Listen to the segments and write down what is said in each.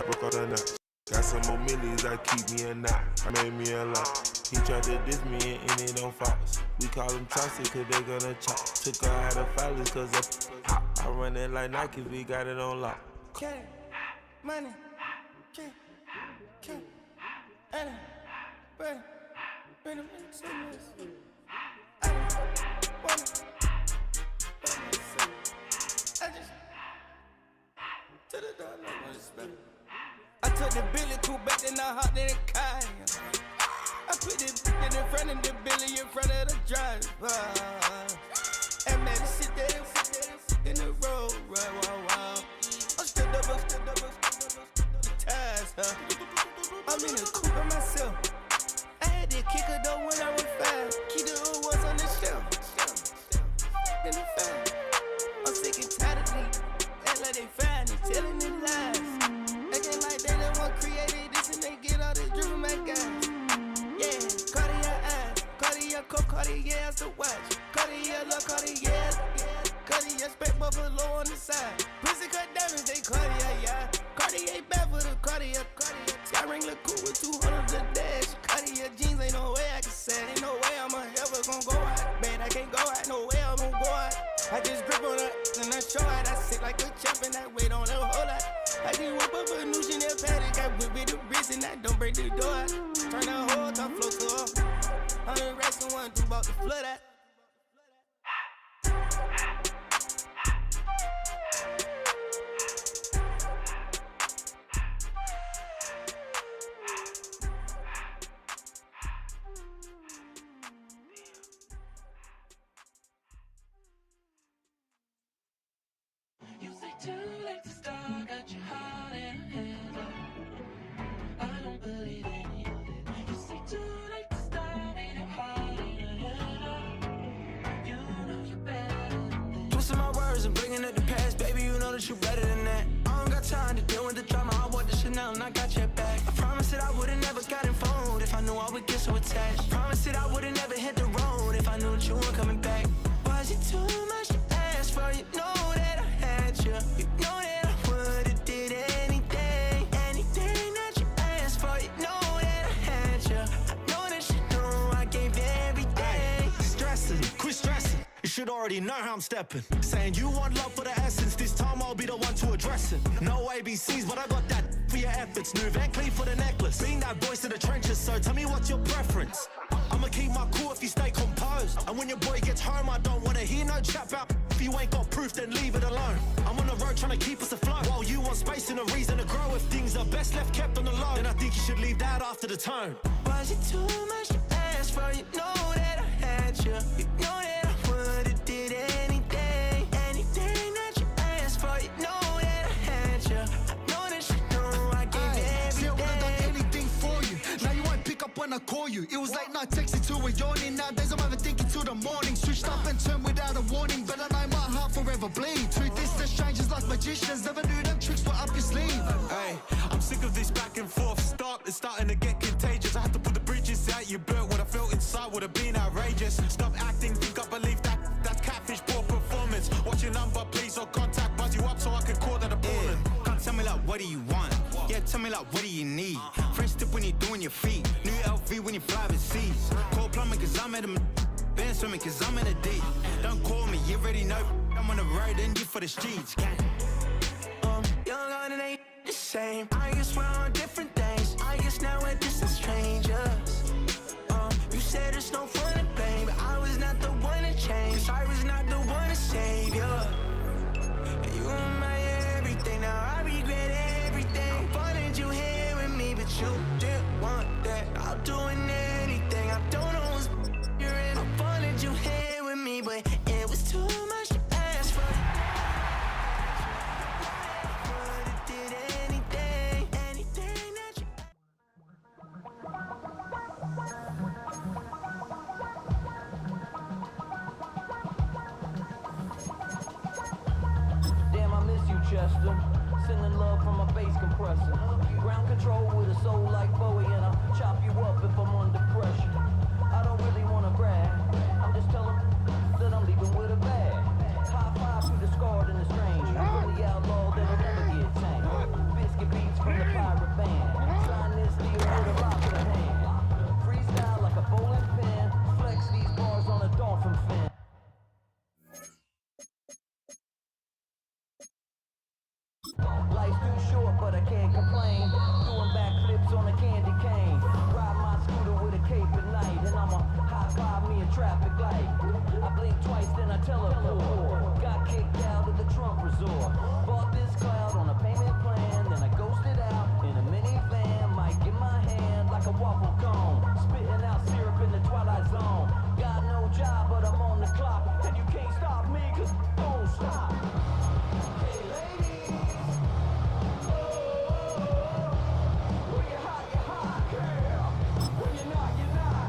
broke all the nuts. Got some more millies that keep me a knot. I made me a lot. He tried to diss me and it on Fox. We call them toxic cause they gonna chop. Took her out of filers cause they hot. I run it like Nike, we got it on lock. Money, money, I took the Billy cool back and I hopped in the car. I put the in front of the Billy in front of the driver. And man, sit there in the road, right, wow. I'm still double the tires, huh? I'm in the coupe by myself. I had that kicker though when I was 5. Keep the old ones on the shelf. In the fan. I'm sick and tired of these. Act like they fine and telling them lies. Acting like they the one created this and they get all this driven my guys. Yeah, Cartier eyes, Cartier coat, Cartier as the watch. Cartier love, Cartier, Cartier spec buffalo on the side. Pussy cut diamonds, they Cartier, yeah. Cartier bad for the Cartier. Sky ring look cool with 200 the dash. Cartier jeans, ain't no way I can say. Ain't no way I'm ever gonna go out. Man, I can't go out, no way I'm gonna go out. I just grip on her and I show out. I sit like a champ and I wait on her whole lot. I just whip up a new Chanel paddock. I whip with the wrist and I don't break the door out. Turn that whole top flow to her. 100 racks and one, 2 about to flood out. You say too late to start, got your heart in a headlock. I don't believe any of it. You say too late to start, made your heart in a headlock. You know you're better than this. Twisting my words and bringing up the past, baby, you know that you're better than that. I don't got time to deal with the drama, I want the Chanel and I got your back. I promised that I would've never gotten phoned if I knew I would get so attached. I promised that I would've never hit the road if I knew that you weren't coming back. Was it too much to ask for? You know that I had you. You know that I would've did anything that you asked for. You know that I had you. I know that you know I gave everything. Ay, stressing, quit stressing. You should already know how I'm stepping. Saying you want love for the essence, this time I'll be the one to address it. No ABCs, but I got that for your efforts. New Van Cleef for the necklace. Being that voice in the trenches, so tell me what's your preference. I'ma keep my cool if you stay composed. And when your boy gets home, I don't wanna hear no chat about. If you ain't got proof, then leave it alone. I'm on the road trying to keep us afloat, while you want space and a reason to grow. If things are best left kept on the low, then I think you should leave that after the tone. Was it too much to ask for? You know that I had you. You know that I would've did anything that you asked for. You know that I had you. I know that you know I gave everything. See, I would've done anything for you. Now you won't pick up when I call you. It was late night texting till we're yawning. Nowadays I'm overthinking till the morning. Switched up and turned without a warning, but I know my heart forever bleed. Truth is, the strangers like magicians. Never knew them tricks were up your sleeve. Hey, I'm sick of this back and forth. It's starting to get contagious. I had to put the bridges out you built. What I felt inside would have been outrageous. Stop acting, think I believe that's catfish, poor performance. Watch your number, please, or contact, buzz you up so I can call that appalling. Can't tell me like what do you want? Yeah, tell me like what do you need? Fresh tip when you're doing your feet. New LV when you fly overseas. Call plumbing cause I'm at a been swimming cause I'm in a deep. Don't call me, you already know I'm on the road and you for the streets. Young and it ain't the same. I guess we're on different things. I guess now we're distant strangers. You said it's no fun to blame, but I was not the one to change. Cause I was not the one to save you. And you were my everything, now I regret everything. I wanted you here with me, but you didn't want that. I'm doing anything, I don't know what's you're in. I wanted you here with me, but it was too much to ask for. Would've did anything that you. Damn, I miss you, Chester. Sending love from a bass compressor. Ground control with a soul like Bowie, and I'll chop you up if I'm under pressure. I don't really wanna brag. I'm just telling that I'm leaving with a bag. High five to the scarred and the strange. From the outlaw that'll never get tamed. Biscuit beats from the pie. can't complain. Doing backflips on a candy cane. Ride my scooter with a cape at night. And I'ma high-five me a traffic light. I blink twice, then I teleport. Got kicked out of the Trump resort. Bought this cloud on a payment plan. Then I ghosted out in a minivan. Mic in my hand like a waffle cone. Spitting out syrup in the Twilight Zone. Got no job, but I'm on the clock. And you can't stop me, cause don't stop. Hey ladies, when you're hot, girl. When you're not, you're not.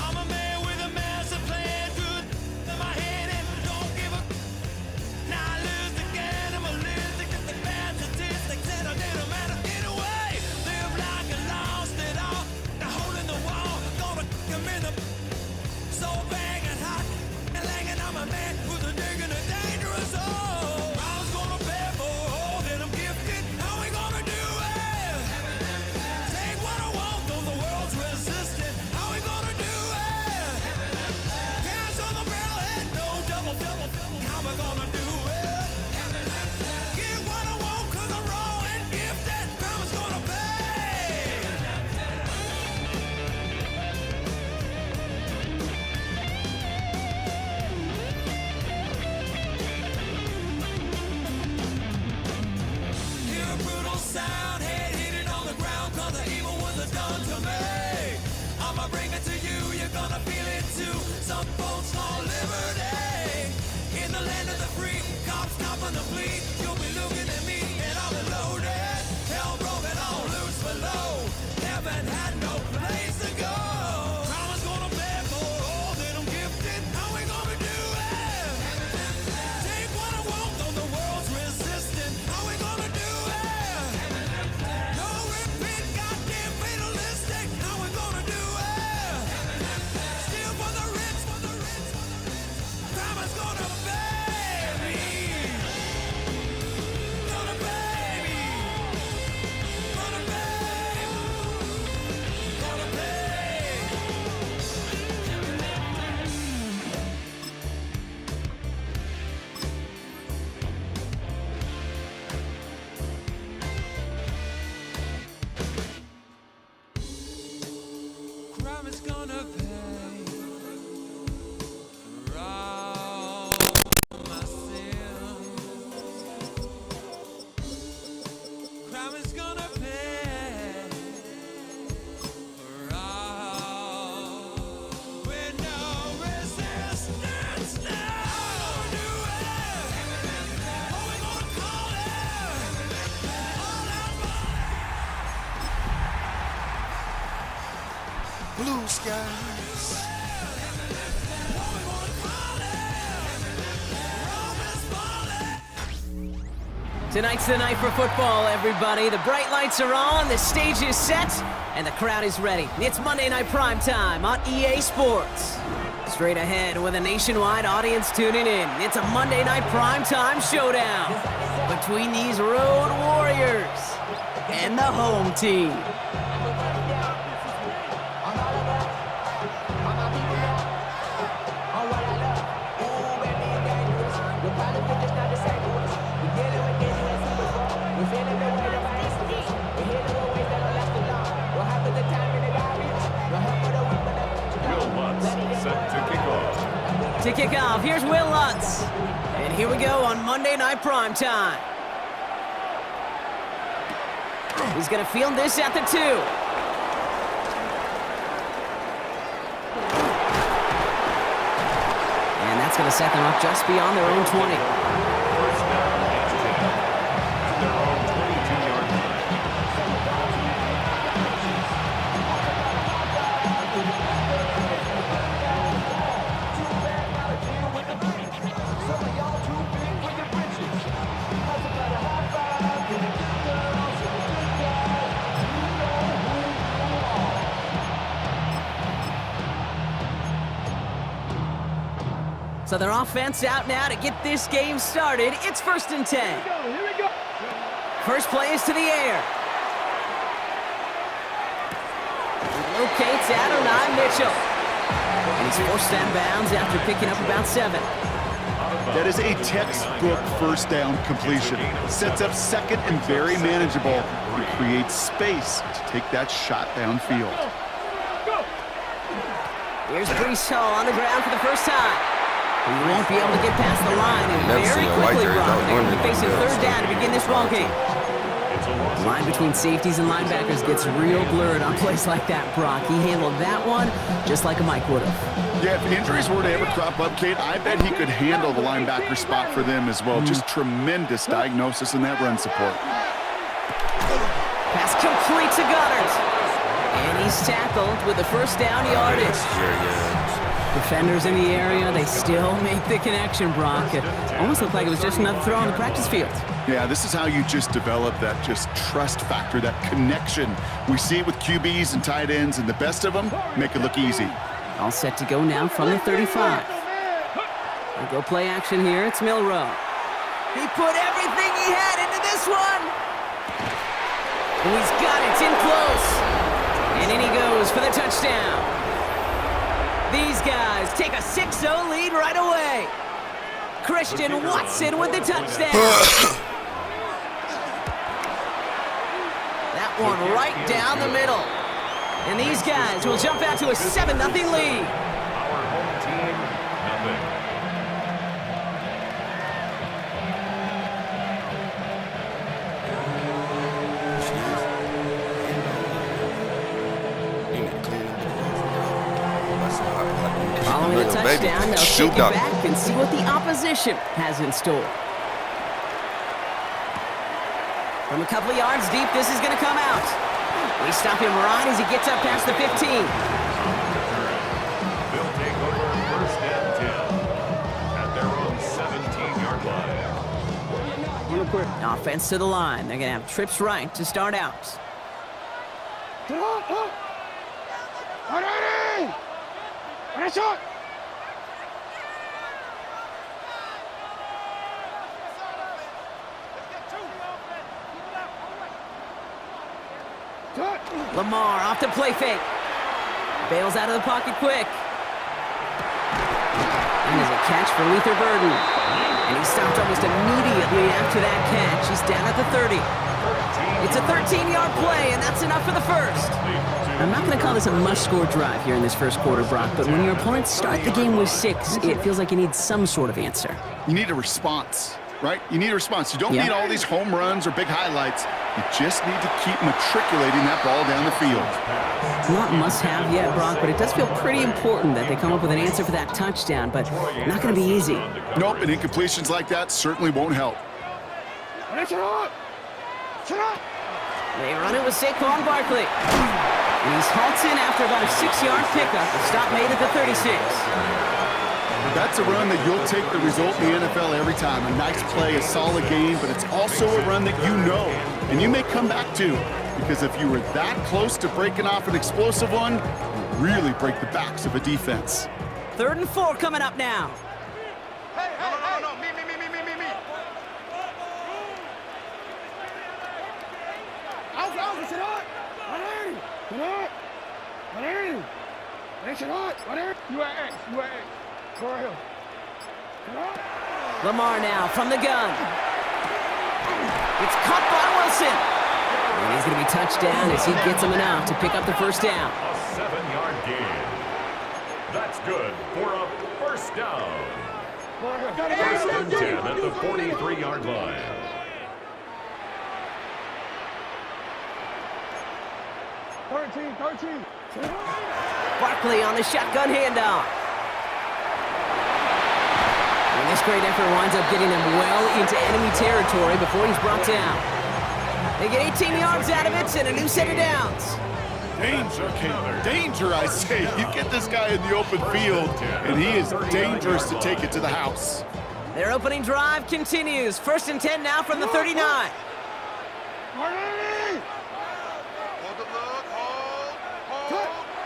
I'm a man with a master plan, good in my head and don't give a. Now I lose again, I'm a loser, get the bad statistics and I didn't matter anyway. Live like I lost it all, now holding the wall, gonna come in the. So banging hot and langing, I'm a man who's a digging a dangerous hole. I was gonna pay for all that I'm gifted, how we gonna do it? Take what I want, though the world's resistant, how we gonna do it? Cash on the barrel head, no double, how we gonna do it? Get what I want, cause I'm raw and gifted, karma's gonna pay. Hear a brutal sound, head hitting on the ground, cause the evil ones are done to me. I'ma bring it to you, you're gonna feel it too. Some folks call liberty. In the land of the free, cops copping the plea. You'll be looking at me and I'll be loaded. Hell broken all loose below. Heaven had no place to go. Karma's gonna pay for all that I'm gifted. How we gonna do it? Take what I want, though the world's resistant. How we gonna do it? No repeat, goddamn fatalistic. How we gonna do it? Steal for the rich, Karma's gonna pay me. Gonna pay me. Gonna pay. Gonna pay. Crime is gonna pay for all my sins. Crime is gonna pay for all with no resistance. Now do it. What we gonna call it? All out Blue skies. what we gonna call it? Rome is falling. Tonight's the night for football, everybody. The bright lights are on, the stage is set, and the crowd is ready. It's Monday Night Primetime on EA Sports. Straight ahead with a nationwide audience tuning in. It's a Monday Night Primetime showdown between these road warriors and the home team. To kick off, here's Will Lutz. And here we go on Monday Night Primetime. He's going to field this at the 2. And that's going to set them up just beyond their own 20. So their offense out now to get this game started. It's 1st and 10. Here we go. First play is to the air. He locates Adonai Mitchell. And he's forced down bounds after picking up about 7. That is a textbook first down completion. Sets up second and very manageable. It creates space to take that shot downfield. Here's Brees Hall on the ground for the first time. He won't be able to get past the line, and very quickly, Brock, they're going to be facing 3rd down to begin this ball game. The line between safeties and linebackers gets real blurred on plays like that, Brock. He handled that one just like a Mike would have. Yeah, if injuries were to ever crop up, Kate, I bet he could handle the linebacker spot for them as well. Just tremendous diagnosis in that run support. Pass complete to Goddard. And he's tackled with the first down yardage. Defenders in the area, they still make the connection, Brock. It almost looked like it was just another throw on the practice field. Yeah, this is how you just develop that just trust factor, that connection. We see it with QBs and tight ends, and the best of them make it look easy. All set to go now from the 35. We'll go play action here. It's Milrow. He put everything he had into this one. And he's got it. It's in close. And in he goes for the touchdown. These guys take a 6-0 lead right away. Christian Watson with the touchdown. That one right down the middle. And these guys will jump out to a 7-0 lead. Our home team, nothing. Following the touchdown, they'll take it back and see what the opposition has in store. From a couple of yards deep, this is going to come out. We stop him right as he gets up past the 15. They'll take over 1st and 10 at their own 17-yard line. Offense to the line. They're going to have trips right to start out. Lamar off the play fake. Bails out of the pocket quick. And there's a catch for Luther Burden. And he stopped almost immediately after that catch. He's down at the 30. It's a 13-yard play, and that's enough for the first. I'm not going to call this a must-score drive here in this first quarter, Brock, but when your opponents start the game with 6, it feels like you need some sort of answer. You need a response, right? You need a response. You don't need all these home runs or big highlights. You just need to keep matriculating that ball down the field. Not must-have yet, Brock, but it does feel pretty important that they come up with an answer for that touchdown, but not going to be easy. Nope, and incompletions like that certainly won't help. They run it with Saquon Barkley. And he's halted after about a 6-yard pickup. The stop made at the 36. That's a run that you'll take the result in the NFL every time. A nice play, a solid game, but it's also a run that you know and you may come back to, because if you were that close to breaking off an explosive one, you really break the backs of a defense. 3rd and 4 coming up now. No, me. Lamar now from the gun. It's caught by Wilson. And he's going to be touched down as he gets him enough to pick up the first down. A 7-yard gain. That's good for a first down. 1st and 10 at the 43-yard line. Barkley on the shotgun handoff. And this great effort winds up getting them well into enemy territory before he's brought down. They get 18 yards out of it and a new set of downs. Danger, Kate. Danger, I say. You get this guy in the open field, and he is dangerous to take it to the house. Their opening drive continues. 1st and 10 now from the 39.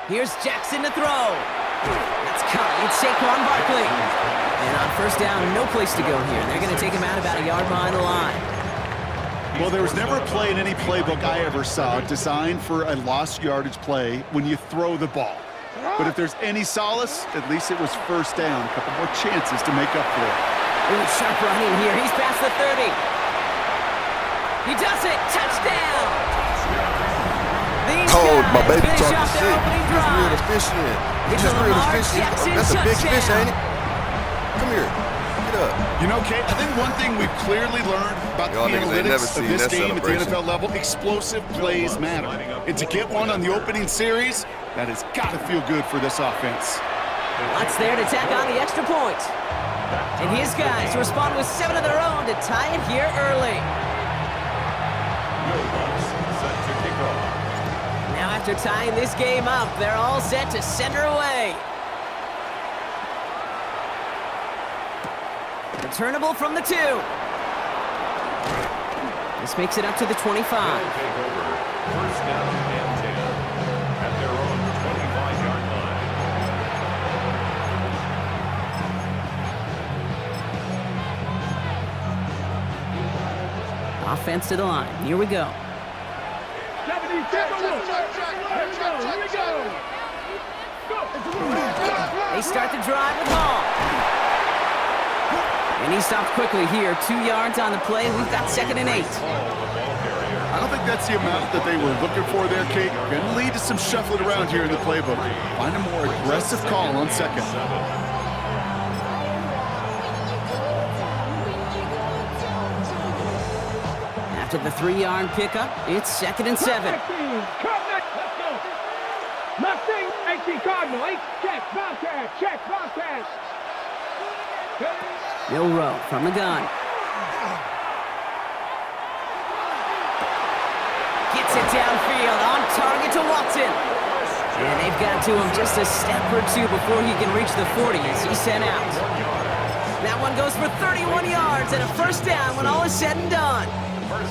Here's Jackson to throw. That's caught. It's Saquon Barkley. And on first down, no place to go here. They're going to take him out about a yard behind the line. Well, there was never a play in any playbook I ever saw designed for a lost yardage play when you throw the ball. But if there's any solace, at least it was first down. A couple more chances to make up for it. Ooh, sharp running here. He's past the 30. He does it. Touchdown. These guys my baby finish talking off their shit. opening He's drive. real efficient. He just real Lamar efficient. Jackson That's a big fish, touchdown. ain't it? Come here. Get up. You know, Kate, I think one thing we've clearly learned about the Y'all niggas ain't never analytics of seen this that game at the celebration. NFL level, explosive plays matter. And to get one on the opening series, that has got to feel good for this offense. Watts there to tack on the extra point. And his guys respond with 7 of their own to tie it here early. Now after tying this game up, they're all set to send her away. Returnable from the 2. This makes it up to the 25. First down and 10 at their own 25-yard line. Offense to the line. Here we go. They start the drive with Hall. And he stopped quickly here. 2 yards on the play. We've got 2nd and 8. I don't think that's the amount that they were looking for there, Kate. Going to lead to some shuffling around here in the playbook. Find a more aggressive call on 2nd. After the 3-yard pickup, it's 2nd and 7. Nothing, 18 Cardinal, 8, check, Bobcat. Milrow from the gun. Gets it downfield, on target to Watson. And they've got to him just a step or 2 before he can reach the 40 as he's sent out. That one goes for 31 yards and a first down when all is said and done.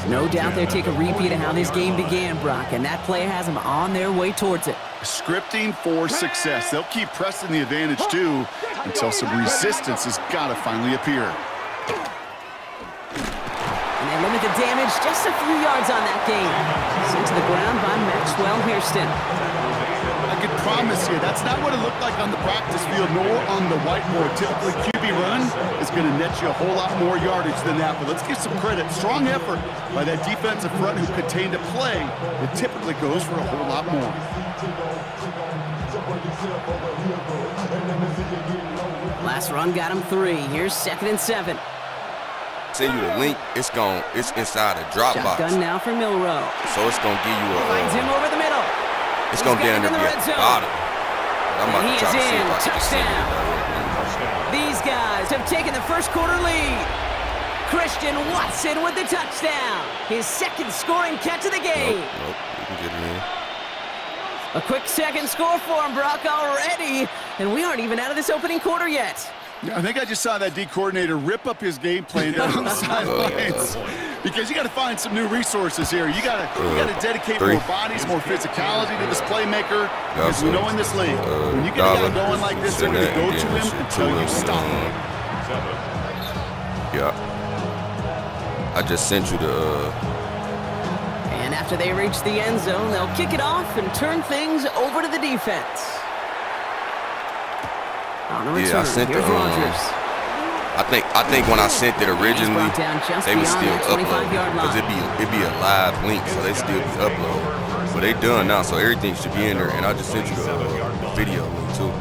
No doubt they'll take a repeat of how this game began, Brock, and that play has them on their way towards it. Scripting for success. They'll keep pressing the advantage, too, until some resistance has got to finally appear. And they limit the damage just a few yards on that game. Sent to the ground by Maxwell Hairston. I can promise you, that's not what it looked like on the practice field, nor on the whiteboard. Typically, QB run is going to net you a whole lot more yardage than that. But let's give some credit. Strong effort by that defensive front who contained a play that typically goes for a whole lot more. Last run got him 3. Here's 2nd and 7. Send you the link. It's inside a drop box. Shotgun now for Milrow. So it's gonna give you a. Finds him over the middle. It's gonna be under the bottom. I'm about to try to see if I can see it. These guys have taken the first quarter lead. Christian Watson with the touchdown. His 2nd scoring catch of the game. Nope. You can get it in. A quick 2nd score for him, Brock, already. And we aren't even out of this opening quarter yet. I think I just saw that D coordinator rip up his game plan down on the sidelines. Because you got to find some new resources here. You got to dedicate more bodies, more physicality to this playmaker. Because we know in this league, when you get a guy going like this, they're going to go to him until you stop him. Yeah. I just sent you the. And after they reach the end zone, they'll kick it off and turn things over to the defense. On the return, I sent here's Rogers. I think when I sent it originally, they would still upload because it'd be a live link, so they still be uploaded. But they done now, so everything should be in there. And I just sent you the video link too.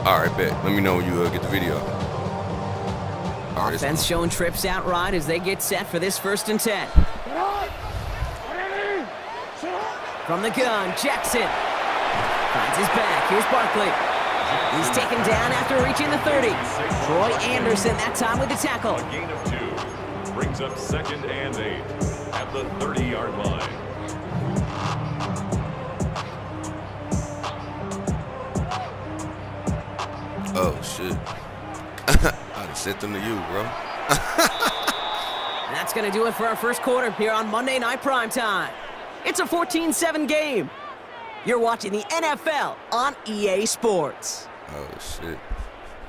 All right, bet. Let me know when you get the video. Offense showing trips out right as they get set for this 1st and 10. From the gun, Jackson finds his back. Here's Barkley. He's taken down after reaching the 30. Troy Anderson that time with the tackle. A gain of 2 brings up 2nd and 8 at the 30-yard line. Oh shit! I just sent them to you, bro. That's going to do it for our first quarter here on Monday Night Primetime. It's a 14-7 game. You're watching the NFL on EA Sports. Oh, shit.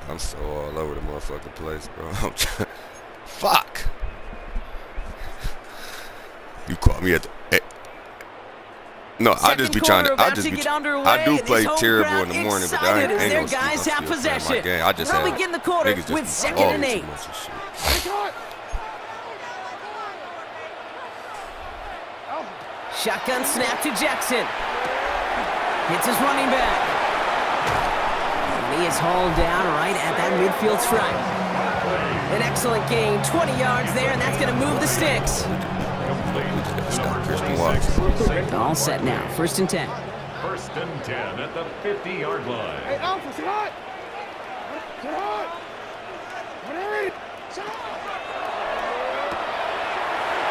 I'm so all over the motherfucking place, bro. Fuck. You caught me at the... No, I just be trying to. I do play terrible in the morning, but I ain't no guys have possession. Game. I just we'll begin the quarter with 2nd and 8. Shotgun snap to Jackson. Hits his running back. And he is hauled down right at that midfield stripe. An excellent gain, 20 yards there, and that's going to move the sticks. All set now. 1st and 10. 1st and 10 at the 50-yard line. Hey, Alpha, sit hot. Sit hot.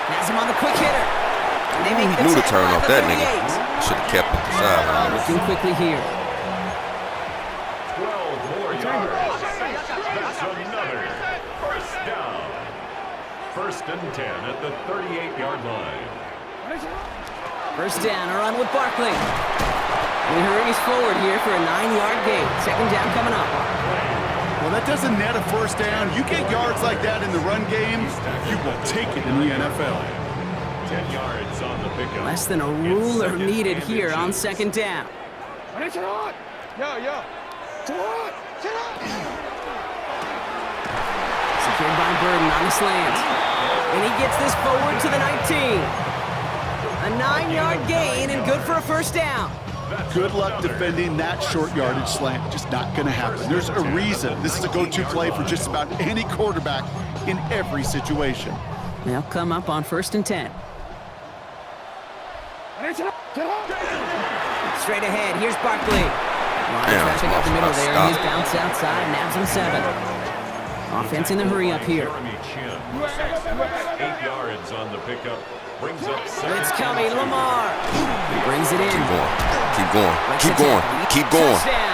Has him on the quick hitter. And they make the knew to turn off that nigga. Should have kept it aside. Looking quickly here. 12 more yards. That's another 1st down. 1st and 10 at the 38-yard line. 1st down, a run with Barkley. And he hurries forward here for a 9-yard gain. 2nd down coming up. Well, that doesn't net a 1st down. You get yards like that in the run game, you will take it in the NFL. 10 yards on the pickup. Less than a ruler needed here on 2nd down. Secured by Burden on the slant. And he gets this forward to the 19. A 9-yard gain and good for a 1st down. Good luck defending that short yardage slant. Just not going to happen. There's a reason this is a go-to play for just about any quarterback in every situation. They'll come up on 1st and 10. Straight ahead, here's Barkley. Traffic up the middle there, and he's bounced outside and nabs him 7. Offense in the hurry up here. 8 yards on the pickup. Brings up 7. It's coming, Lamar. He brings it in. Keep going. Keep going. Keep going. Touchdown.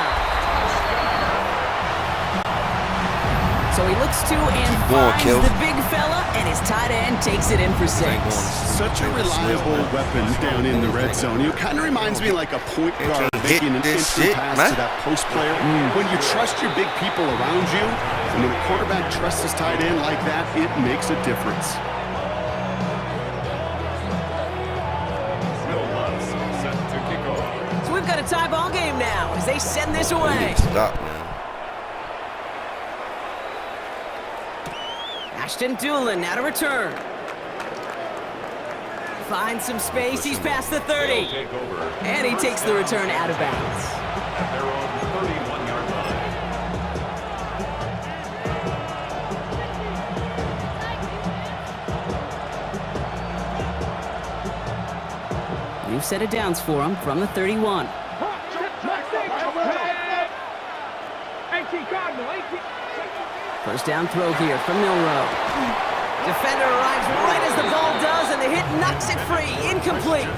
So he looks to and finds the big fella, and his tight end takes it in for 6. Such a reliable weapon down in the red zone. It kind of reminds me like a point guard making an instant pass to that post player. When you trust your big people around you, and when a quarterback trusts his tight end like that, it makes a difference. So we've got a tie ball game now as they send this away. Stop, man. Ashton Doolin now to return. Finds some space. He's past the 30. And he takes the return out of bounds. At their own 31-yard line. New set of downs for him from the 31. First down throw here from Milrow. Defender arrives right as the ball does, and the hit knocks it free. Incomplete.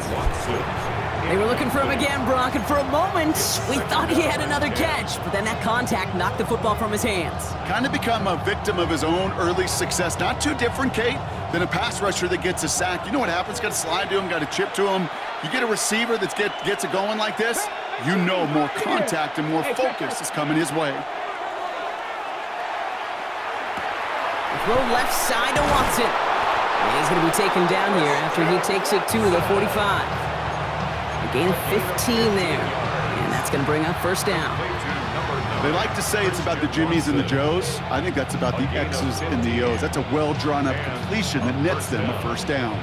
They were looking for him again, Brock, and for a moment, we thought he had another catch, but then that contact knocked the football from his hands. Kind of become a victim of his own early success. Not too different, Kate, than a pass rusher that gets a sack. You know what happens? Got to slide to him, got to chip to him. You get a receiver that gets it going like this, you know more contact and more focus is coming his way. Throw left side to Watson. And he's going to be taken down here after he takes it to the 45. A gain of 15 there. And that's going to bring up 1st down. They like to say it's about the Jimmies and the Joes. I think that's about the X's and the O's. That's a well-drawn-up completion that nets them a 1st down.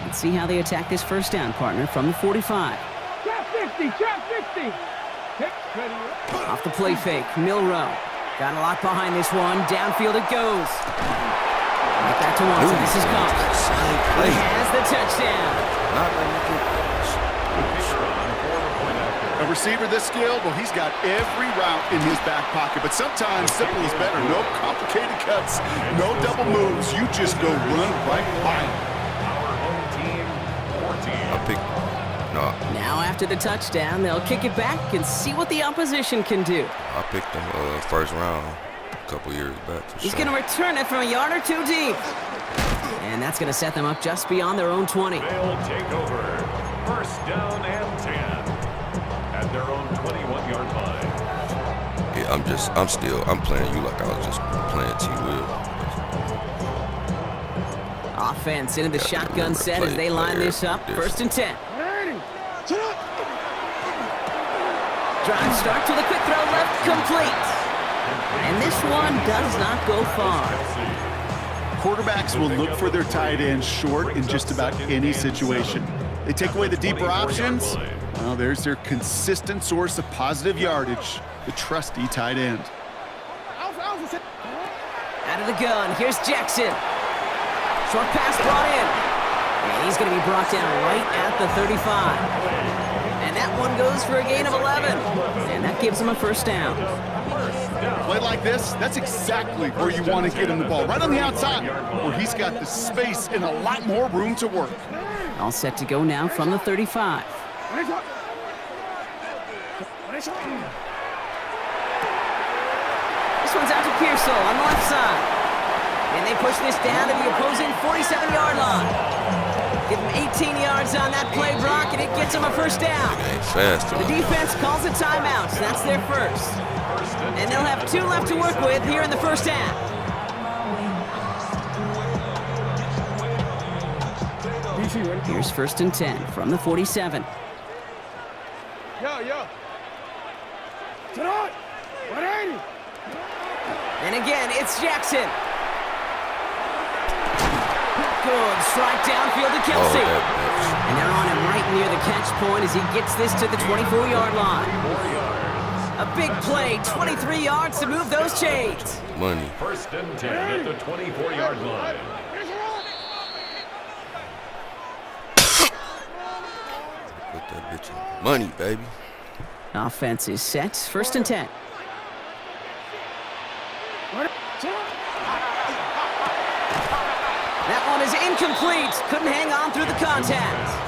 Let's see how they attack this 1st down, partner, from the 45. Trap 50, trap 50. Off the play fake, Milrow. Got a lot behind this one. Downfield it goes. Right back to Watson. This is Cox. He has the touchdown. A receiver this skilled, well, he's got every route in his back pocket. But sometimes simple is better. No complicated cuts, no double moves. You just go run right by him. Our home team, 14. Now after the touchdown, they'll kick it back and see what the opposition can do. I picked him 1st round a couple years back. He's going to return it from a yard or 2 deep. And that's going to set them up just beyond their own 20. They'll take over. First down and 10 at their own 21-yard line. Yeah, I'm playing you like I was just playing T-Will. Offense into the shotgun set as they line this up. First and 10. Drive starts with a quick throw left, complete. And this one does not go far. Quarterbacks will look for their tight end short in just about any situation. They take away the deeper options. Well, there's their consistent source of positive yardage, the trusty tight end. Out of the gun, here's Jackson. Short pass brought in. And he's going to be brought down right at the 35. And that one goes for a gain of 11. And that gives him a first down. Play like this, that's exactly where you want to get him the ball. Right on the outside, where he's got the space and a lot more room to work. All set to go now from the 35. This one's out to Pearsall on the left side. And they push this down to the opposing 47-yard line. Give him 18 yards on that play, Brock, and it gets him a first down. The defense calls a timeout, so that's their first. And they'll have 2 left to work with here in the first half. Here's first and 10 from the 47. Yo. And again, it's Jackson. Good strike downfield to Kelsey. And they're on him right near the catch point as he gets this to the 24-yard line. A big play, 23 yards to move those chains. Money. First and 10 at the 24-yard line. Put that bitch in money, baby. Offense is set. First and 10. That one is incomplete. Couldn't hang on through the contact.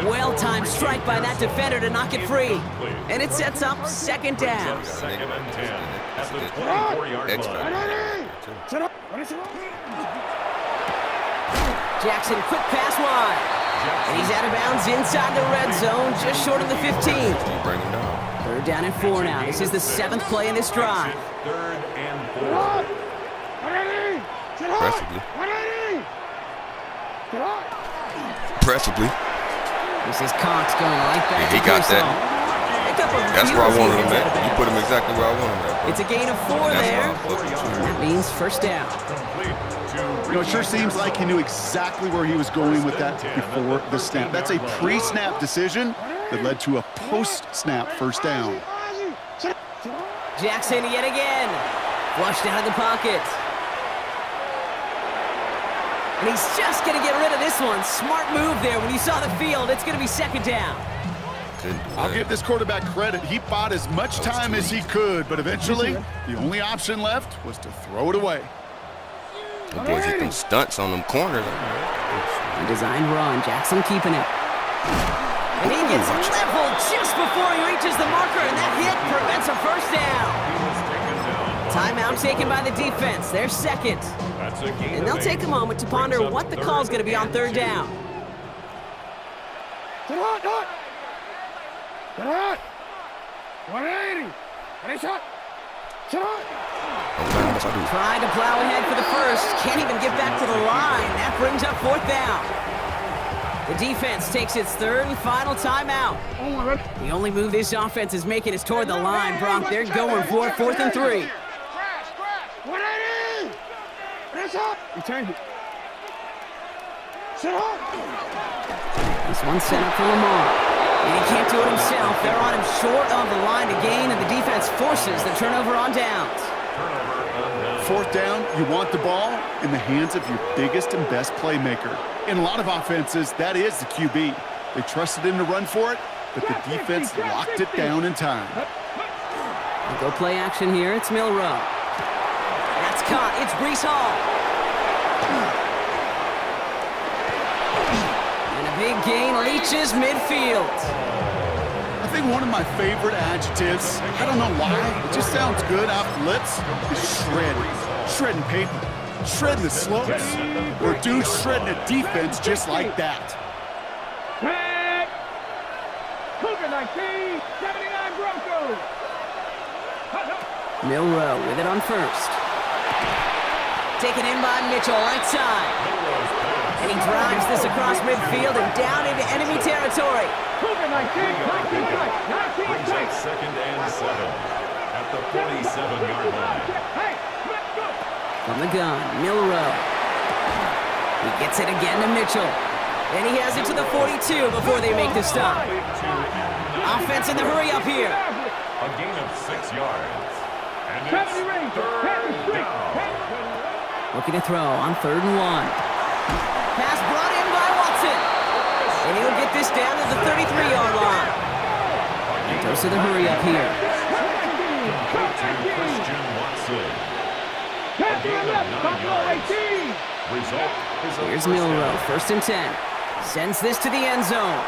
Well-timed strike by that defender to knock it free. And it sets up second down. Second and 10 at the 24-yard line. Jackson, quick pass wide. And he's out of bounds inside the red zone, just short of the 15. Third down and 4 now. This is the 7th play in this drive. Third and 4. Preferably. This is Cox going right back. Yeah, he got that. That's where I wanted him at. You put him exactly where I wanted him at. Bro. It's a gain of 4 there. That means first down. You know, it sure seems like he knew exactly where he was going with that before the snap. That's a pre-snap decision that led to a post-snap first down. Jackson yet again. Flushed out of the pocket. And he's just going to get rid of this one. Smart move there. When you saw the field, it's going to be second down. I'll give this quarterback credit. He bought as much time as he could, but eventually, the only option left was to throw it away. The boys hit them stunts on them corners. A designed run. Jackson keeping it. And he gets leveled just before he reaches the marker, and that hit prevents a first down. Timeout taken by the defense. They're second. And they'll take a moment to ponder what the call is going to be on third down. Trying to plow ahead for the first. Can't even get back to the line. That brings up fourth down. The defense takes its third and final timeout. The only move this offense is making is toward the line, Bronk. They're going for it, 4th and 3. This one's set up for Lamar. And he can't do it himself. They're on him short of the line to gain, and the defense forces the turnover on downs. Fourth down, you want the ball in the hands of your biggest and best playmaker. In a lot of offenses, that is the QB. They trusted him to run for it, but the defense locked it down in time. We'll go play action here. It's Milrow. That's caught. It's Breece Hall. And a big gain reaches midfield. I think one of my favorite adjectives, I don't know why, it just sounds good off the lips, is shredding. Shredding paper. Shredding the slopes. Or dude shredding a defense just like that. 19, 79 Broncos. Milrow with it on first. Taken in by Mitchell, right side. And he drives this across midfield and down into enemy territory. Cougar 19, 19 tight, 19 Brings tight. up 2nd and 7 at the 47-yard line. Hey, let's go. From the gun, Milrow. He gets it again to Mitchell. And he has it to the 42 before they make the stop. Offense in the hurry up here. A gain of 6 yards. And it's 70 range, 3rd down. Looking to throw on 3rd and 1. Pass brought in by Watson. And he'll get this down to the 33-yard line. And goes to the hurry up here. Christian Watson. A gain of 9 yards. Result is a Here's first Milrow, down. 1st and 10. Sends this to the end zone.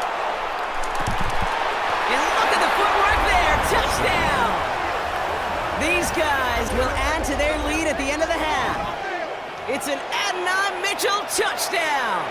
And look at the footwork there. Touchdown! These guys will add to their lead at the end of the half. It's an Adnan Mitchell touchdown!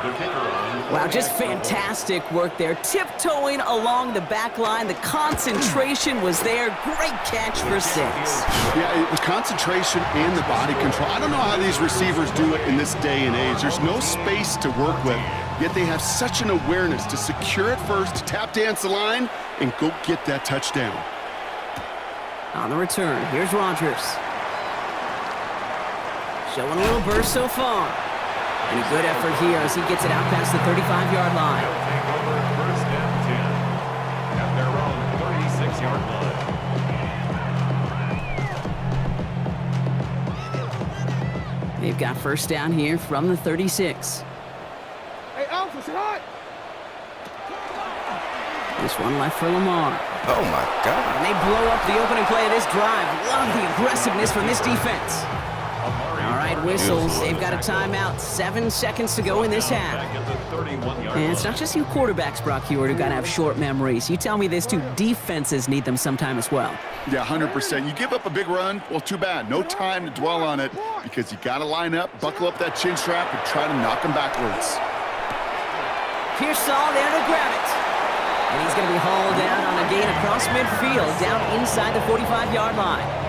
The kicker on. Wow, just fantastic work there. Tiptoeing along the back line. The concentration was there. Great catch for 6. Yeah, the concentration and the body control. I don't know how these receivers do it in this day and age. There's no space to work with, yet they have such an awareness to secure it first, to tap dance the line, and go get that touchdown. On the return, here's Rodgers. Showing a little burst so far. And a good effort here as he gets it out past the 35-yard line. They'll take over 1st and 10 at their own 36-yard line. They've got 1st down here from the 36. Hey, Alpha, it's hot. This one left for Lamar. Oh my God. And they blow up the opening play of this drive. Love the aggressiveness from this defense. All right, whistles. They've got a timeout. 7 seconds to go in this half. Back at the 31-yard And it's not just you quarterbacks, Brock Heward, who got to have short memories. You tell me this too, defenses need them sometime as well. Yeah, 100%. You give up a big run, well, too bad. No time to dwell on it because you got to line up, buckle up that chin strap, and try to knock them backwards. Pearsall there to grab it. And he's going to be hauled down on a gain across midfield, down inside the 45-yard line.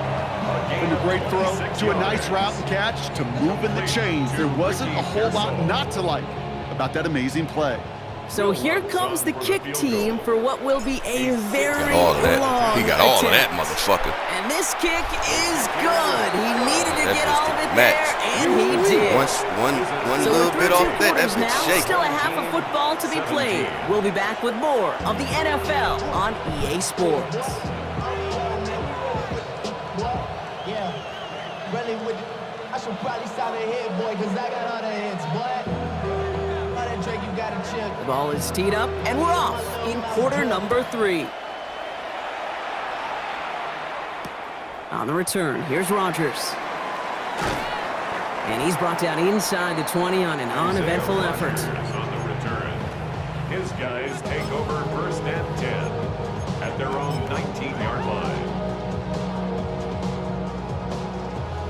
From a great throw to a nice route and catch to moving the chains. There wasn't a whole lot not to like about that amazing play. So here comes the kick team for what will be a very All of that. long He got all of that, attempt. motherfucker. And this kick is good. He needed to That get bitch all of can it match. there, and he did. One So little we're bit through off 2 that quarters bitch now, shaking. still a half of football to be played. We'll be back with more of the NFL on EA Sports. Yeah, really with I should probably stop it here, boy, because I got other hits, boy. All that Drake, you got to chill. The ball is teed up, and we're off in quarter number 3. On the return, here's Rodgers. And he's brought down inside the 20 on an uneventful effort. On the return, his guys take over 1st and 10 at their own 19-yard line.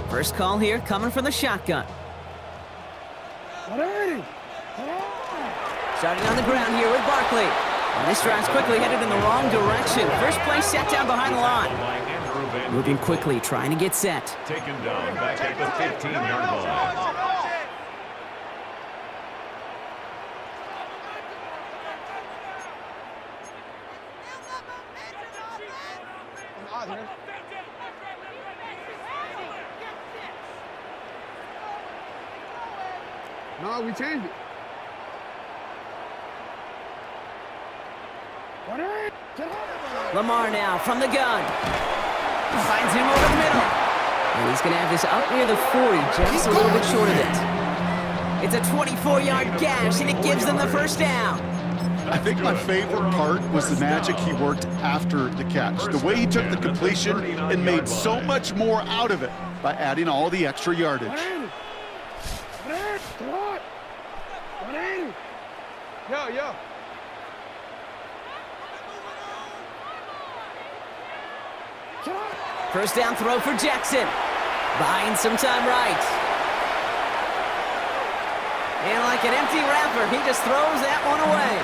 First call here coming from the shotgun. Starting on the ground here with Barkley. And this drive's quickly headed in the wrong direction. First play set down behind the line. Moving quickly, trying to get set. Taken down back at the 15-yard line. No, we changed it. Lamar now from the gun. Finds him over the middle. And he's going to have this up near the 40, just a little bit short of it. It's a 24-yard gash, and it gives them the first down. I think my favorite part was the magic he worked after the catch. The way he took the completion and made so much more out of it by adding all the extra yardage. Yo. First down throw for Jackson. Buying some time right. And like an empty wrapper, he just throws that one away.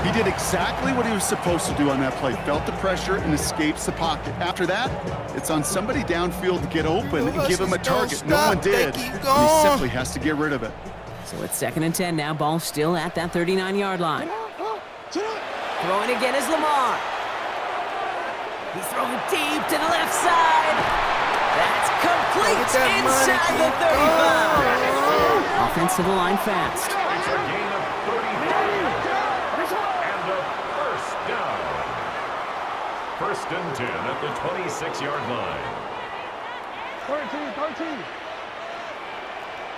He did exactly what he was supposed to do on that play. Felt the pressure and escapes the pocket. After that, it's on somebody downfield to get open and give him a target. No one did. He simply has to get rid of it. So it's 2nd and 10 now. Ball still at that 39-yard line. Throwing again is Lamar. He's throwing deep to the left side. That's complete inside the 35. Offense to the line fast. It's a gain of 35. And a first down. 1st and 10 at the 26-yard line. 13.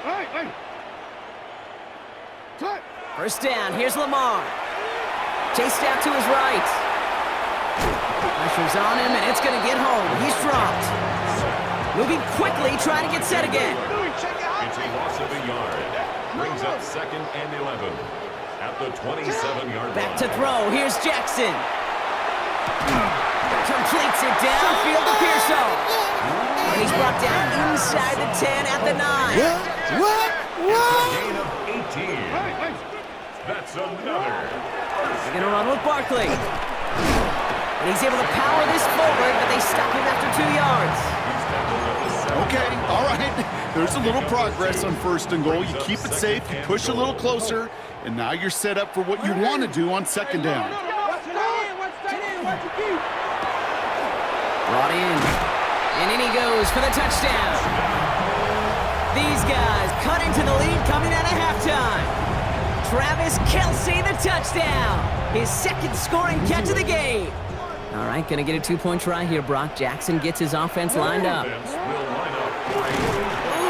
Hey. Touch. First down, here's Lamar. Chased out to his right. Pressure's on him, and it's going to get home. He's dropped. Moving quickly, trying to get set again. It's a loss of a yard. Brings up 2nd and 11 at the 27-yard line. Back to throw, here's Jackson. Completes it downfield to Pearson. And he's brought down inside the 10 at the 9. It's a gain of 18. That's another. They're going to run with Barkley. And he's able to power this forward, but they stop him after 2 yards. Okay, all right. There's a little progress on 1st and goal. You keep it safe, you push a little closer, and now you're set up for what you want to do on 2nd down. Brought in. And in he goes for the touchdown. These guys cut into the lead coming out of halftime. Travis Kelce, the touchdown. His 2nd scoring catch of the game. All right, going to get a 2-point try here, Brock. Jackson gets his offense lined up. Ooh,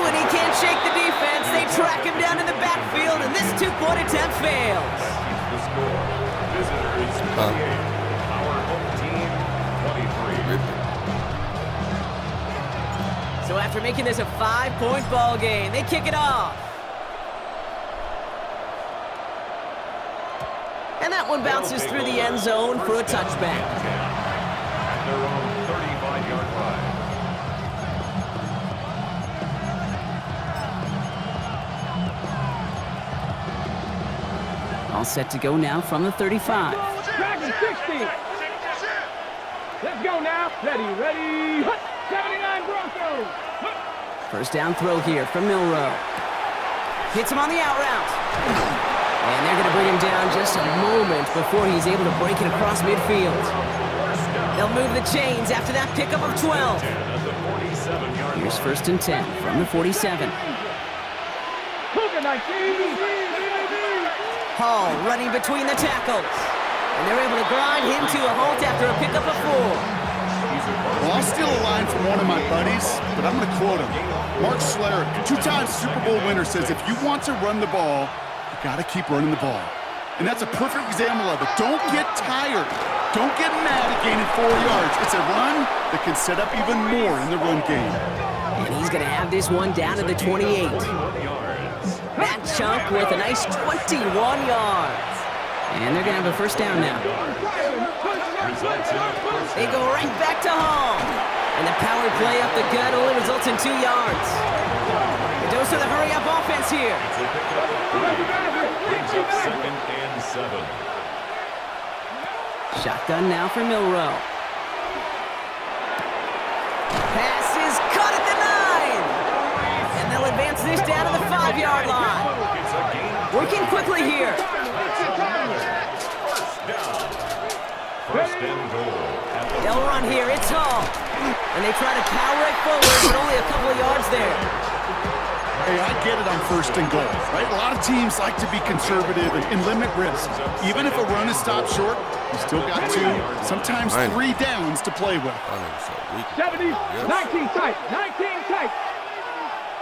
and he can't shake the defense. They track him down in the backfield, and this 2-point attempt fails. The score. Visitors 28. Our home team 23. So after making this a 5-point ball game, they kick it off. And that one bounces through the end zone for a touchback. At their own 35-yard line. All set to go now from the 35. Dragon 60. Let's go now. Ready. 79 Broncos. First down throw here from Milroe. Hits him on the out route. And they're going to bring him down just a moment before he's able to break it across midfield. They'll move the chains after that pickup of 12. Here's 1st and 10 from the 47. Hall running between the tackles. And they're able to grind him to a halt after a pickup of 4. Well, I'll steal a line from one of my buddies, but I'm going to quote him. Mark Schlereth, 2-time Super Bowl winner, says if you want to run the ball, got to keep running the ball. And that's a perfect example of it. Don't get tired. Don't get mad at gaining 4 yards. It's a run that can set up even more in the run game. And he's going to have this one down to the 28. That chunk with a nice 21 yards. And they're going to have a first down now. They go right back to Hall. And the power play up the gut only results in 2 yards. The dose of the hurry-up offense here. Brings up 2nd and 7. Shotgun now for Milroe. Pass is caught at the 9. And they'll advance this down to the 5-yard line. Working quickly here. First and goal. They'll run here. It's Hall. And they try to power it forward, but only a couple of yards there. Hey, I get it on 1st and goal, right? A lot of teams like to be conservative and limit risk. Even if a run is stopped short, you still got 2, sometimes 3 downs to play with. 70, 19 tight, 19 tight.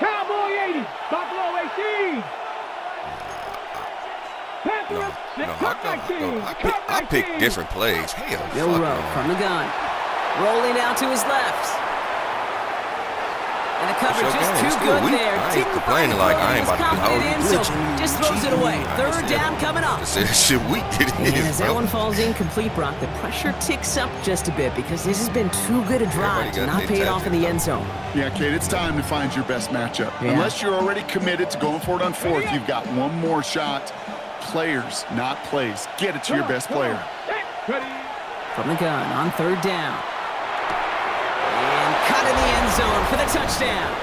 Cowboy 80, Buffalo 18. I pick different plays. Hell, Milroe from the gun. Rolling out to his left. And the coverage is too good there. I ain't complaining like I ain't about to do just throws it away. 3rd down coming up. Shit weak it And is, as that one falls incomplete, Brock, the pressure ticks up just a bit because this has been too good a drive to not pay it off in the end zone. Yeah, Kate, it's time to find your best matchup. Yeah. Unless you're already committed to going for it on 4th, you've got one more shot. players, not plays. Get it to your best player. From the gun on third down. And cut in the end zone for the touchdown.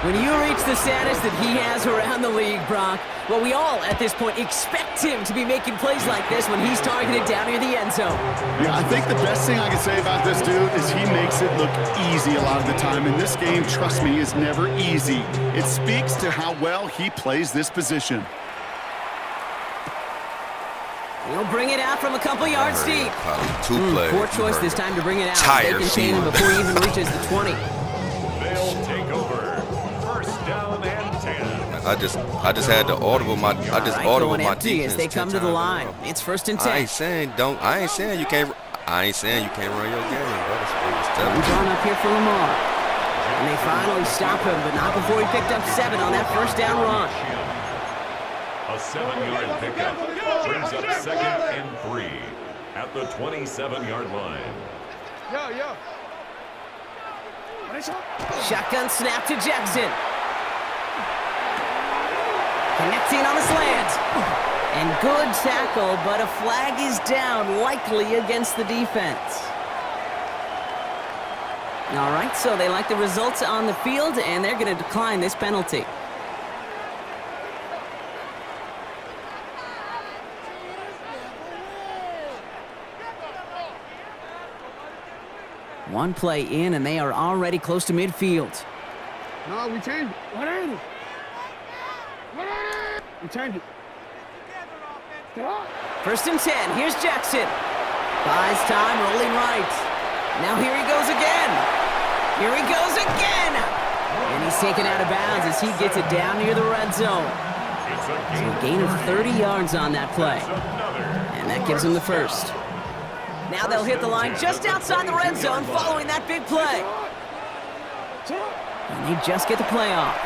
When you reach the status that he has around the league, Brock, well, we all, at this point, expect him to be making plays like this when he's targeted down near the end zone. Yeah, I think the best thing I can say about this dude is he makes it look easy a lot of the time. And this game, trust me, is never easy. It speaks to how well he plays this position. He'll bring it out from a couple yards deep. Two plays. Poor choice this time to bring it out. Tire They contain him before he even reaches the 20. They'll take over. First down and 10. I just had to audible my empty as defense they come to the line. It's first and 10. I ain't saying you can't run your game, bro. He's drawn up here for Lamar. And they finally stop him, but not before he picked up 7 on that first down run. A 7-yard pickup brings up 2nd and 3 at the 27-yard line. Shotgun snap to Jackson. Connecting on the slant. And good tackle, but a flag is down, likely against the defense. All right, so they like the results on the field, and they're going to decline this penalty. One play in, and they are already close to midfield. No, we changed it. 180. We changed it. First and 10. Here's Jackson. Buys time, rolling right. Now here he goes again. Here he goes again. And he's taken out of bounds as he gets it down near the red zone. So a gain of 30 yards on that play. And that gives him the first. Now they'll hit the line just outside the red zone following that big play. And they just get the play off.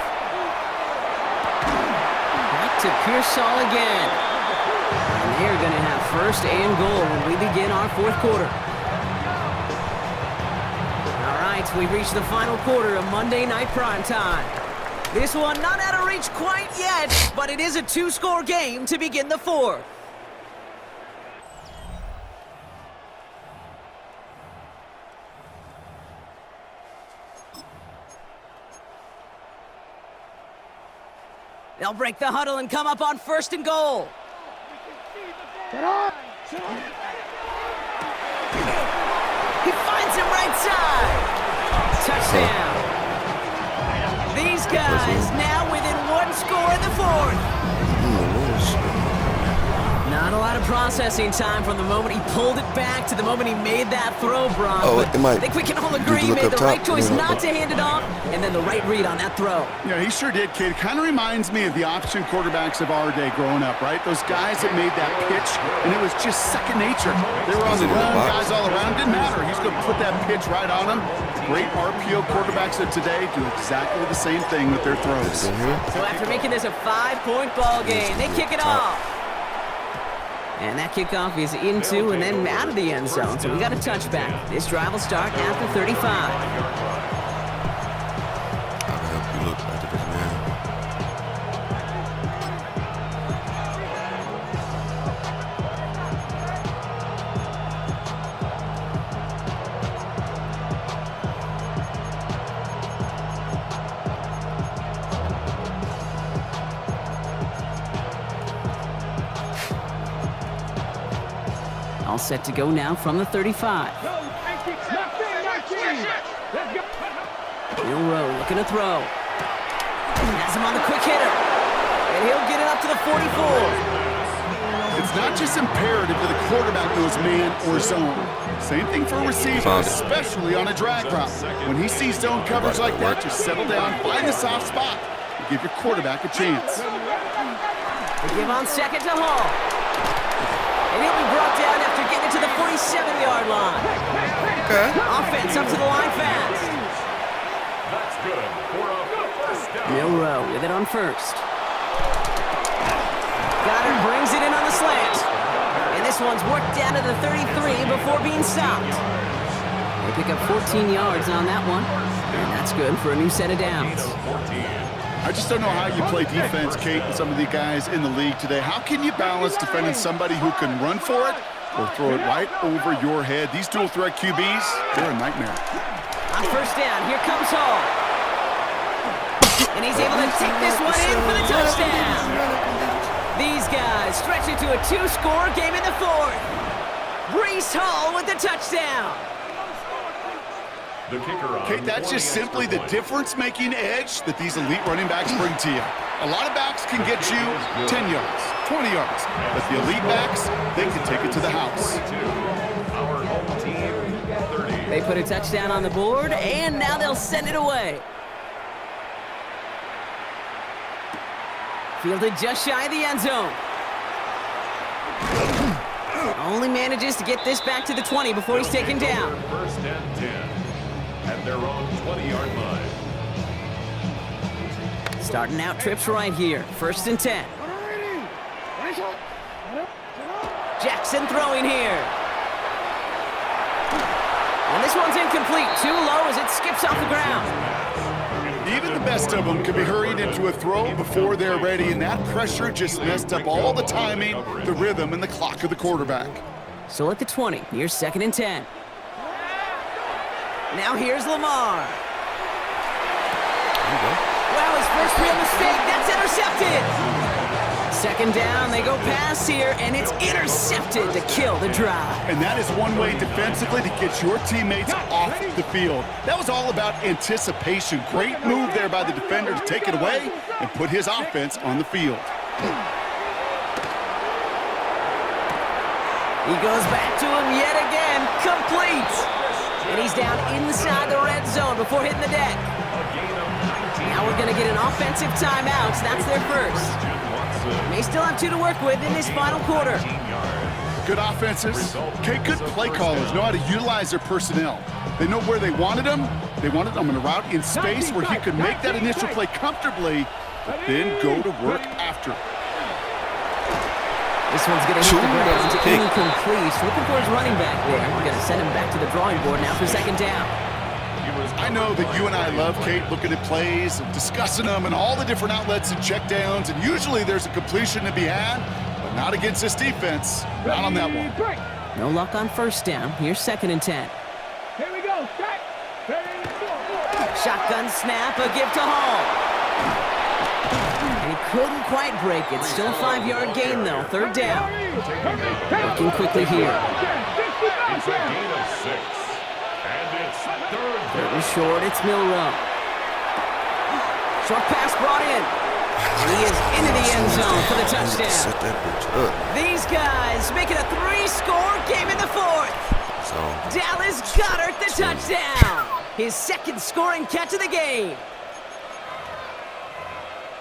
Back to Pearsall again. And they're going to have first and goal when we begin our fourth quarter. All right, we've reached the final quarter of Monday Night Primetime. This one not out of reach quite yet, but it is a 2-score game to begin the fourth. They'll break the huddle and come up on first and goal. He finds him right side. Touchdown. These guys now within 1 score in the fourth. Not a lot of processing time from the moment he pulled it back to the moment he made that throw, Brock. I think we can all agree he made the right choice not to hand it off, and then the right read on that throw. Yeah, he sure did, kid. Kind of reminds me of the option quarterbacks of our day growing up, right? Those guys that made that pitch, and it was just second nature. They were on the run, guys all around. Didn't matter. He's going to put that pitch right on them. Great RPO quarterbacks of today do exactly the same thing with their throws. So after making this a 5-point ball game, they kick it off. And that kickoff is into and then out of the end zone. So we got a touchback. This drive will start after 35. All set to go now from the 35. Milroe looking to throw. Has him on the quick hitter. And he'll get it up to the 44. It's not just imperative that the quarterback knows man or zone. Same thing for a receiver, especially on a drag route. When he sees zone coverage like that, just settle down, find the soft spot, and give your quarterback a chance. They give on second to Hall. And he'll be brought down after getting it to the 47-yard line. Okay. Offense up to the line fast. That's good for a first down. Milroe with it on first. Goddard brings it in on the slant. And this one's worked down to the 33 before being stopped. They pick up 14 yards on that one. And that's good for a new set of downs. I just don't know how you play defense, Kate, and some of the guys in the league today. How can you balance defending somebody who can run for it or throw it right over your head? These dual threat QBs, they're a nightmare. On first down, here comes Hall. And he's able to take this one in for the touchdown. These guys stretch it to a 2-score game in the fourth. Breece Hall with the touchdown. The kicker on Kate, that's just simply the difference-making edge that these elite running backs bring to you. A lot of backs can get you 10 yards, 20 yards, but the elite backs, they can take it to the house. Our home team, 30. They put a touchdown on the board, and now they'll send it away. Fielded just shy of the end zone. Only manages to get this back to the 20 before he's taken down. First and 10 at their own 20-yard line. Starting out trips right here. First and 10. Jackson throwing here. And this one's incomplete. Too low as it skips off the ground. Even the best of them can be hurried into a throw before they're ready, and that pressure just messed up all the timing, the rhythm, and the clock of the quarterback. So at the 20, here's second and 10. Now here's Lamar. Wow, his first real mistake. That's intercepted. Second down, they go pass here, and it's intercepted to kill the drive. And that is one way defensively to get your teammates off the field. That was all about anticipation. Great move there by the defender to take it away and put his offense on the field. He goes back to him yet again, complete. And he's down inside the red zone before hitting the deck. Now we're going to get an offensive timeout. That's their first. They still have 2 to work with in this final quarter. Good offenses. Okay, good play callers know how to utilize their personnel. They know where they wanted him. They wanted him in a route in space where he could make that initial play comfortably, but then go to work after. This one's going to hit the ground. Incomplete. Looking for his running back there. We're going to send him back to the drawing board now for second down. I know that you and I love, Kate, looking at plays and discussing them and all the different outlets and checkdowns, and usually there's a completion to be had, but not against this defense. Not on that one. No luck on first down. Here's second and 10. Here we go. Shotgun snap, a give to Hall. And he couldn't quite break it. Still a 5-yard gain, though. Third down. Working quickly here. It's a gain of 6. And it's Third and short, it's Milrow. Short pass brought in. And he is into the end zone for the touchdown. These guys make it a 3-score game in the fourth. Dallas Goedert the touchdown. His second scoring catch of the game.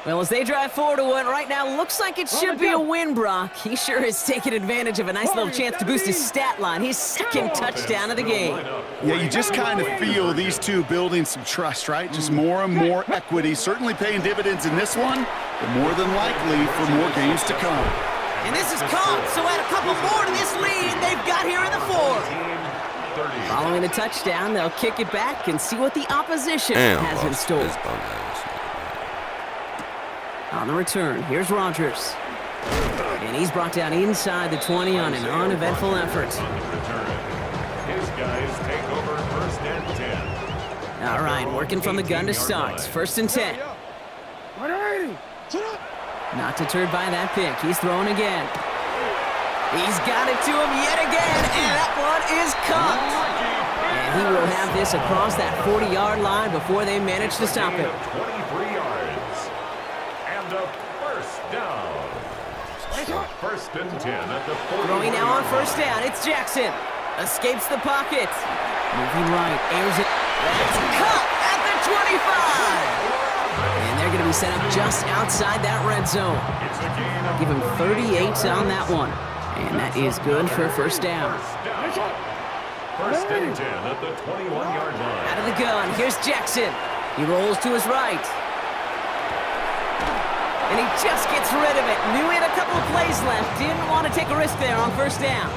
Well, as they drive forward to what right now looks like it should be a win, Brock. He sure has taken advantage of a nice little chance to boost his stat line. His second touchdown of the game. Yeah, you just kind of feel these two building some trust, right? Just more and more equity. Certainly paying dividends in this one, but more than likely for more games to come. And this is caught, so add a couple more to this lead they've got here in the fourth. Following the touchdown, they'll kick it back and see what the opposition has in store. On the return, here's Rodgers. And he's brought down inside the 20 on an uneventful effort. His guys take over first and 10. All right, working from the gun to start. First and 10. Not deterred by that pick. He's throwing again. He's got it to him yet again, and that one is caught. And he will have this across that 40-yard line before they manage to stop it. 23 yards. And a first down. First and 10 at the 40. Throwing now on first down, it's Jackson. Escapes the pocket. Moving right, airs it. That's caught at the 25. And they're going to be set up just outside that red zone. Give him 38 on that one. And that is good for first down. First and 10 at the 21-yard line. Out of the gun, here's Jackson. He rolls to his right. And he just gets rid of it. Knew he had a couple of plays left. Didn't want to take a risk there on first down.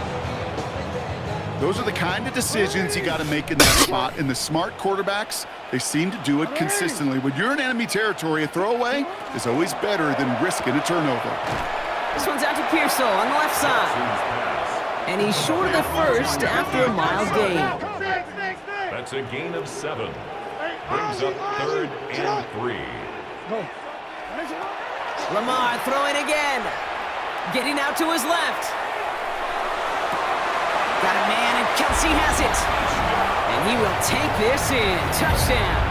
Those are the kind of decisions you got to make in that spot. And the smart quarterbacks, they seem to do it consistently. When you're in enemy territory, a throwaway is always better than risking a turnover. This one's out to Pearsall on the left side. And he's short of the first after a mild gain. That's a gain of 7. Brings up 3rd and 3. Lamar throwing again. Getting out to his left. Got a man, and Kelsey has it. And he will take this in. Touchdown.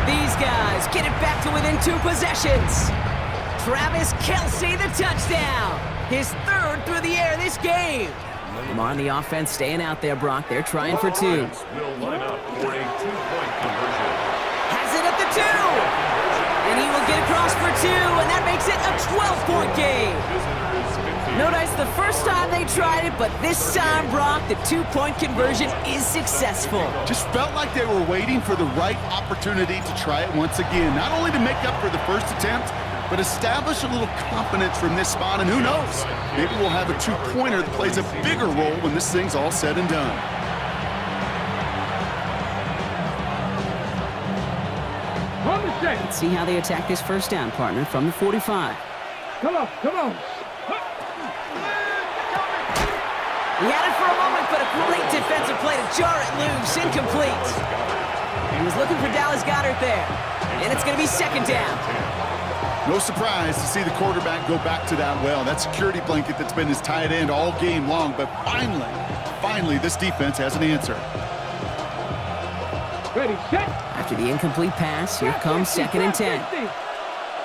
These guys get it back to within 2 possessions. Travis Kelsey, the touchdown. His 3rd through the air this game. Lamar on the offense staying out there, Brock. They're trying for 2. Will line up for a 2-point conversion. Has it at the 2. And he will get across for 2, and that makes it a 12-point game. Notice the first time they tried it, but this time, Brock, the 2-point conversion is successful. Just felt like they were waiting for the right opportunity to try it once again. Not only to make up for the first attempt, but establish a little confidence from this spot, and who knows? Maybe we'll have a 2-pointer that plays a bigger role when this thing's all said and done. Let's see how they attack this first down, partner, from the 45. Come on. He had it for a moment, but a great defensive play to jar it loose. Incomplete. He was looking for Dallas Goedert there. And it's going to be 2nd down. No surprise to see the quarterback go back to that well. That security blanket that's been his tight end all game long. But finally, this defense has an answer. Ready, set. After the incomplete pass, here comes 2nd and 10.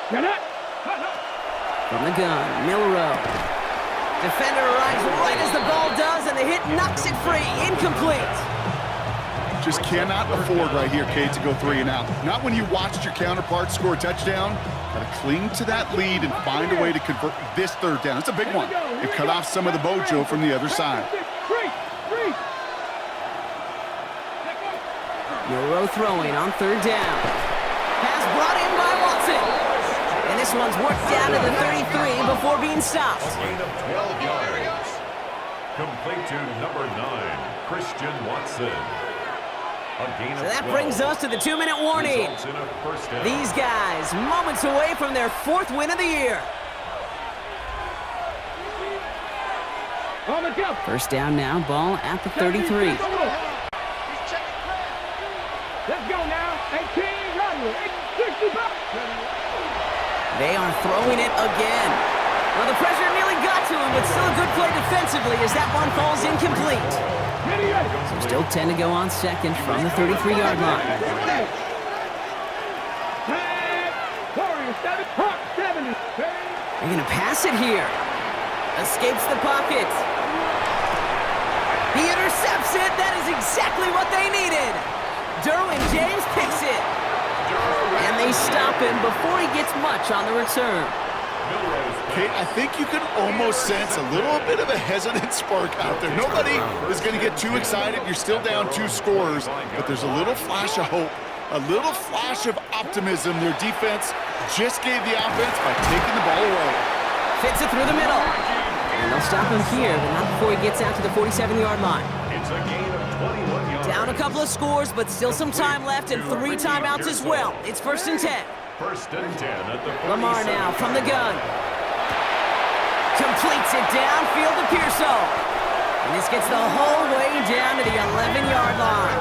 From the gun, Milrow. Defender arrives right as the ball does, and the hit knocks it free. Incomplete. Just cannot afford right here, Kate, to go 3 and out. Not when you watched your counterpart score a touchdown. Got to cling to that lead and find a way to convert this 3rd down. It's a big one. It cut off some of the mojo from the other side. Milrow throwing on 3rd down. Pass brought in by Watson. And this one's worked down to the 33 before being stopped. Gain of 12 yards. Complete to number 9, Christian Watson. So that brings us to the 2-minute warning. These guys moments away from their 4th win of the year. First down now, ball at the 33. Let's go now. 18, run. 65. They are throwing it again. Well, the pressure nearly got to him, but still a good play defensively as that one falls incomplete. So still 10 to go on 2nd from the 33-yard line. They're going to pass it here. Escapes the pocket. He intercepts it. That is exactly what they needed. Derwin James picks it. And they stop him before he gets much on the return. Kate, I think you can almost sense a little bit of a hesitant spark out there. Nobody is going to get too excited. You're still down 2 scores, but there's a little flash of hope, a little flash of optimism. Their defense just gave the offense by taking the ball away. Fits it through the middle. And they'll stop him here, but not before he gets out to the 47-yard line. It's a gain of 21 yards. Down a couple of scores, but still some time left and 3 timeouts as well. It's 1st and 10. 1st and 10 at the 47. Lamar now from the gun. Completes it downfield to Pearsall. And this gets the whole way down to the 11-yard line.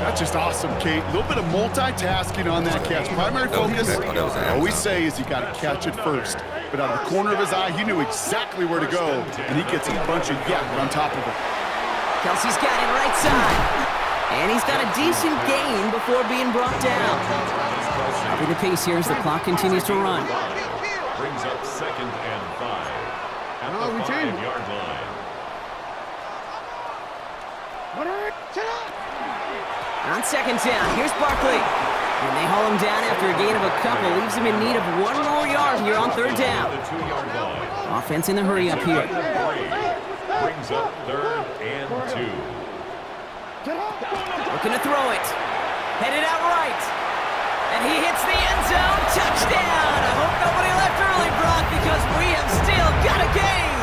That's just awesome, Kate. A little bit of multitasking on that catch. Primary focus, I always say, is you got to catch it first. But out of the corner of his eye, he knew exactly where to go, and he gets a bunch of yak on top of it. Kelsey's got it right side. And he's got a decent gain before being brought down. Upping the pace here as the clock continues to run. Brings up 2nd and 5 at the 5-yard line. On 2nd down, here's Barkley. And they haul him down after a gain of a couple. Leaves him in need of 1 more yard here on 3rd down. Offense in the hurry up here. Brings up 3rd and 2. Looking to throw it. Headed out right. And he hits the end zone. Touchdown! I hope nobody left early, Brock, because we have still got a game.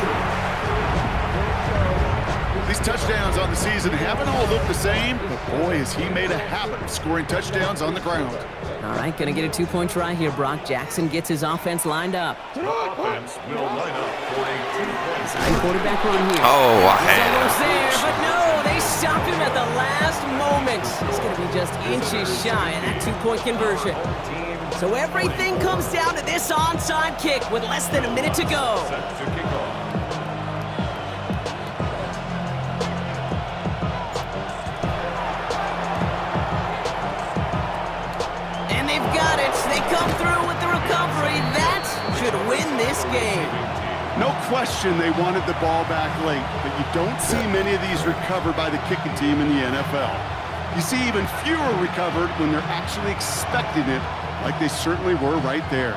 These touchdowns on the season haven't all looked the same, but boy, has he made a habit of scoring touchdowns on the ground. All right, going to get a 2-point try here, Brock. Jackson gets his offense lined up. The offense will line up for a 2-point. Side quarterback run here. Oh, I had Almost there, but no, they stopped him at the last moment. He's going to be just inches shy of that 2-point conversion. So everything comes down to this onside kick with less than a minute to go. Set to kick off. And they've got it. They come through with the recovery. That should win this game. No question they wanted the ball back late, but you don't see many of these recovered by the kicking team in the NFL. You see even fewer recovered when they're actually expecting it, like they certainly were right there.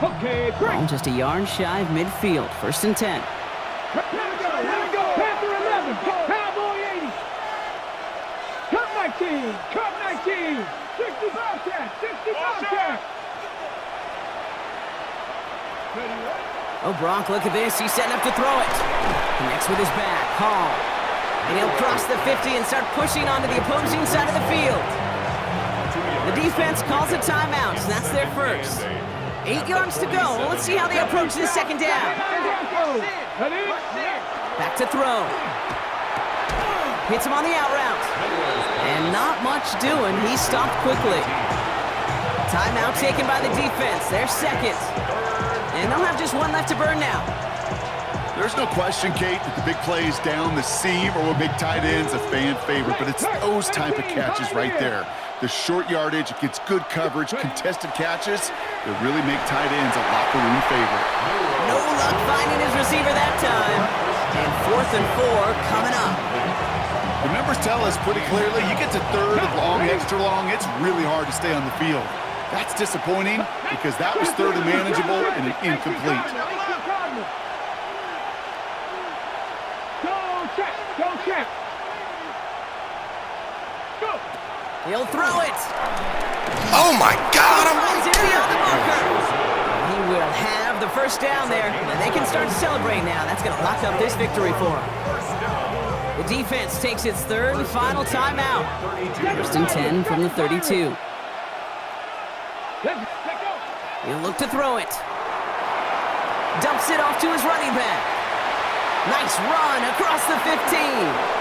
Okay, break. Ball just a yard shy of midfield. 1st and 10. Let it go. Panther 11. Cowboy 80. Cut 19. Cut 19. 60 Bobcat. 60 Bobcat. Oh, Brock, look at this. He's setting up to throw it. Connects with his back. Hall. And he'll cross the 50 and start pushing onto the opposing side of the field. The defense calls a timeout, so that's their first. 8 yards to go. Let's see how they approach this second down. Back to throw. Hits him on the out route. And not much doing. He stopped quickly. Timeout taken by the defense. Their second. And they'll have just one left to burn now. There's no question, Kate, that the big plays down the seam or will make tight ends a fan favorite, but it's those type of catches right there. The short yardage, it gets good coverage, contested catches that really make tight ends a locker room favorite. No luck finding his receiver that time. And 4th and 4 coming up. The numbers tell us pretty clearly, you get to 3rd of long, extra long, it's really hard to stay on the field. That's disappointing because that was 3rd and manageable and an incomplete. Go check. Go. He'll throw it. Oh, my God. He will have the first down there, and they can start to celebrate now. That's going to lock up this victory for him. The defense takes its 3rd and final timeout. 1st and 10 from the 32. He'll look to throw it. Dumps it off to his running back. Nice run across the 15.